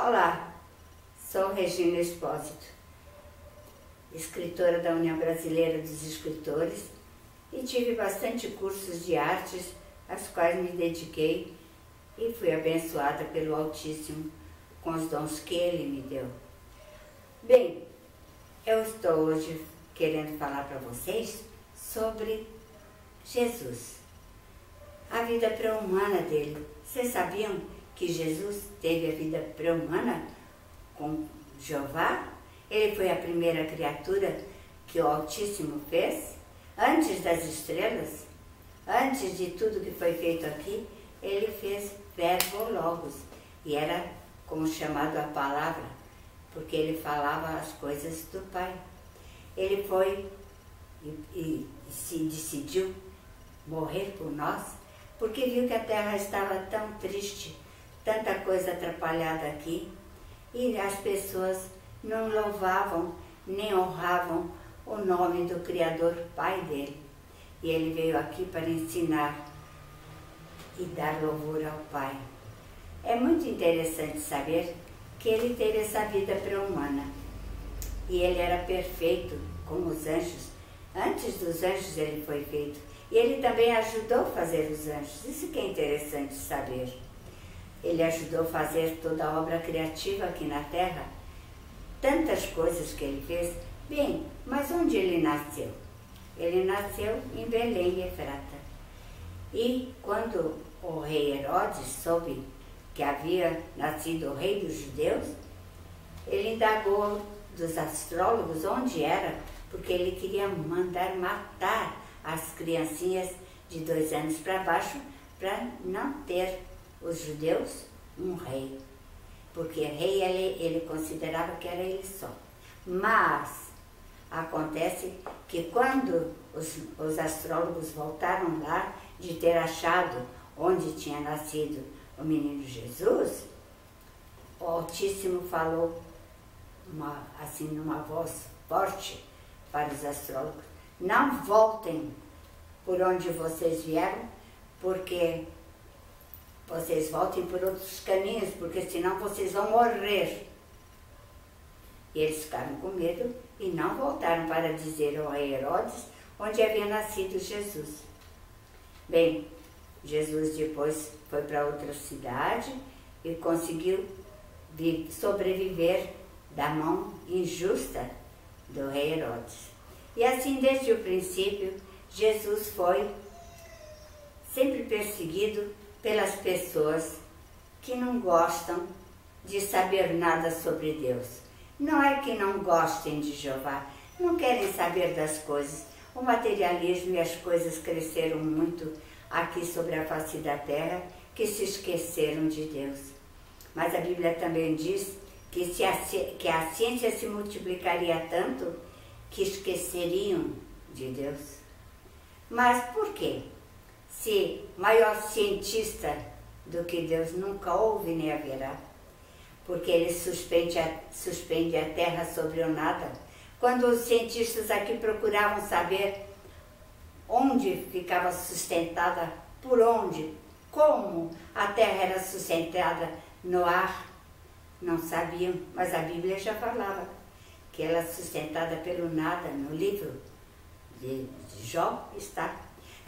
Olá, sou Regina Espósito, escritora da União Brasileira dos Escritores, e tive bastante cursos de artes, aos quais me dediquei e fui abençoada pelo Altíssimo com os dons que Ele me deu. Bem, eu estou hoje querendo falar para vocês sobre Jesus, a vida pré-humana dele. Vocês sabiam que Jesus teve a vida pré-humana com Jeová? Ele foi a primeira criatura que o Altíssimo fez, antes das estrelas, antes de tudo que foi feito aqui. Ele fez verbo logos, e era como chamado a palavra, porque ele falava as coisas do Pai. Ele foi e se decidiu morrer por nós, porque viu que a terra estava tão triste, tanta coisa atrapalhada aqui, e as pessoas não louvavam nem honravam o nome do Criador Pai dele. E ele veio aqui para ensinar e dar louvor ao Pai. É muito interessante saber que ele teve essa vida pré-humana, e ele era perfeito como os anjos. Antes dos anjos ele foi feito, e ele também ajudou a fazer os anjos. Isso que é interessante saber. Ele ajudou a fazer toda a obra criativa aqui na Terra, tantas coisas que ele fez. Bem, mas onde ele nasceu? Ele nasceu em Belém, Efrata. E quando o rei Herodes soube que havia nascido o rei dos judeus, ele indagou dos astrólogos onde era, porque ele queria mandar matar as criancinhas de 2 anos para baixo, para não ter os judeus um rei, porque rei ele considerava que era ele só. Mas acontece que quando os astrólogos voltaram lá de ter achado onde tinha nascido o menino Jesus, o Altíssimo falou assim numa voz forte para os astrólogos: não voltem por onde vocês vieram, porque vocês voltem por outros caminhos, porque senão vocês vão morrer. E eles ficaram com medo e não voltaram para dizer ao rei Herodes onde havia nascido Jesus. Bem, Jesus depois foi para outra cidade e conseguiu sobreviver da mão injusta do rei Herodes. E assim, desde o princípio, Jesus foi sempre perseguido pelas pessoas que não gostam de saber nada sobre Deus. Não é que não gostem de Jeová, não querem saber das coisas. O materialismo e as coisas cresceram muito aqui sobre a face da terra, que se esqueceram de Deus. Mas a Bíblia também diz que a ciência se multiplicaria tanto que esqueceriam de Deus. Mas por quê? Se maior cientista do que Deus nunca houve nem haverá, porque ele suspende a terra sobre o nada. Quando os cientistas aqui procuravam saber onde ficava sustentada, por onde, como a terra era sustentada no ar, não sabiam, mas a Bíblia já falava que ela é sustentada pelo nada. No livro de Jó está.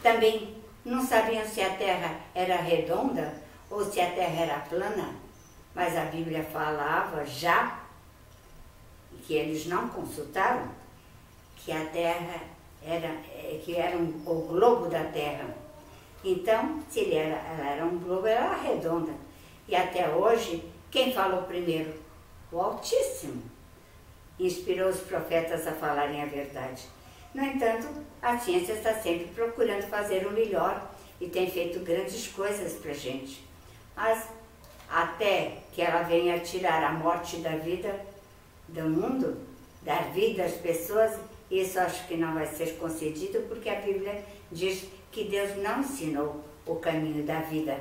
Também não sabiam se a terra era redonda ou se a terra era plana, mas a Bíblia falava já, que eles não consultaram, que a terra era o globo da terra. Então, se ela era um globo, ela era redonda. E até hoje, quem falou primeiro? O Altíssimo. Inspirou os profetas a falarem a verdade. No entanto, a ciência está sempre procurando fazer o melhor e tem feito grandes coisas para a gente. Mas até que ela venha tirar a morte da vida do mundo, dar vida às pessoas, isso acho que não vai ser concedido, porque a Bíblia diz que Deus não ensinou o caminho da vida,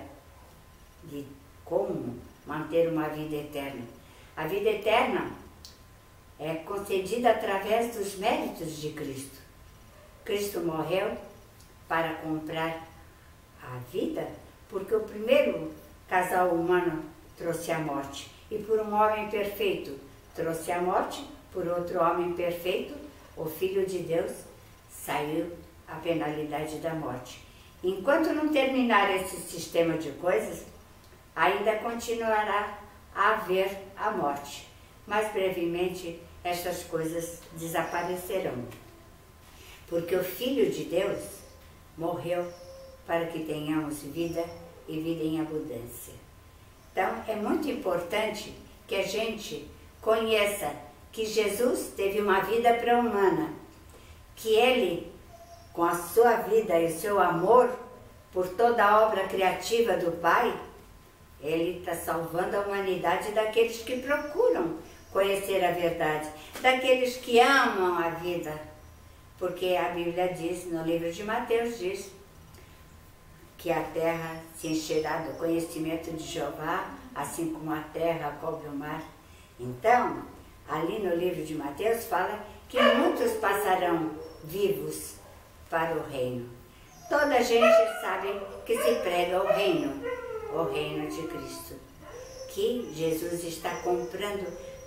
de como manter uma vida eterna. A vida eterna é concedida através dos méritos de Cristo. Cristo morreu para comprar a vida, porque o primeiro casal humano trouxe a morte. e por um homem perfeito trouxe a morte, por outro homem perfeito, o Filho de Deus, saiu a penalidade da morte. Enquanto não terminar esse sistema de coisas, ainda continuará a haver a morte, mas brevemente estas coisas desaparecerão, porque o Filho de Deus morreu para que tenhamos vida e vida em abundância. Então é muito importante que a gente conheça que Jesus teve uma vida pré-humana, que Ele, com a sua vida e o seu amor por toda a obra criativa do Pai, Ele está salvando a humanidade daqueles que procuram conhecer a verdade, daqueles que amam a vida. Porque a Bíblia diz, no livro de Mateus, diz que a terra se encherá do conhecimento de Jeová, assim como a terra cobre o mar. Então, ali no livro de Mateus fala que muitos passarão vivos para o reino. Toda a gente sabe que se prega o reino de Cristo, que Jesus está comprando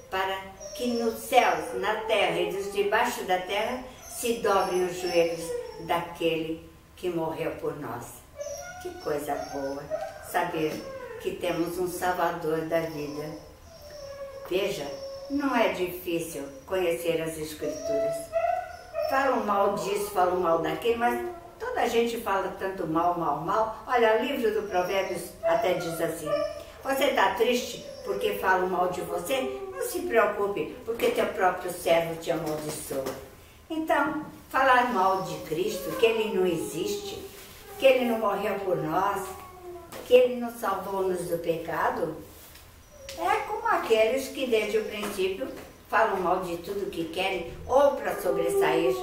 para que nos céus, na terra e dos debaixo da terra se dobrem os joelhos daquele que morreu por nós. Que coisa boa saber que temos um Salvador da vida. Veja, não é difícil conhecer as Escrituras. Falam mal disso, falam mal daquilo, mas toda a gente fala tanto mal. Olha, o livro do Provérbios até diz assim: você está triste porque falam mal de você? Não se preocupe, porque teu próprio servo te amaldiçoa. Então, falar mal de Cristo, que Ele não existe, que Ele não morreu por nós, que Ele nos salvou-nos do pecado, é como aqueles que desde o princípio falam mal de tudo que querem, ou para sobressair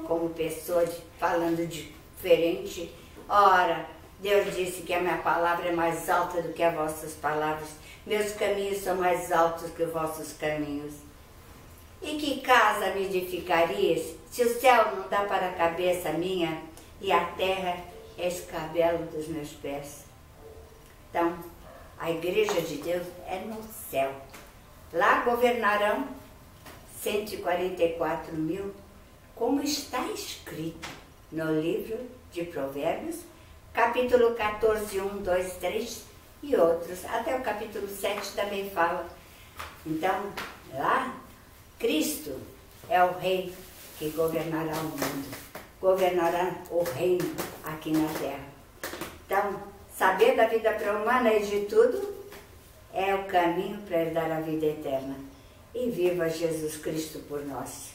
como pessoa falando diferente. Ora, Deus disse que a minha palavra é mais alta do que as vossas palavras, meus caminhos são mais altos que os vossos caminhos. E que casa me edificarias, se o céu não dá para a cabeça minha, e a terra é escabelo dos meus pés? Então, a igreja de Deus é no céu. Lá governarão 144 mil, como está escrito no livro de Provérbios, capítulo 14, 1, 2, 3 e outros. Até o capítulo 7 também fala. Então, lá, Cristo é o Rei que governará o mundo, governará o reino aqui na terra. Então, saber da vida pré-humana e de tudo é o caminho para herdar a vida eterna. E viva Jesus Cristo por nós.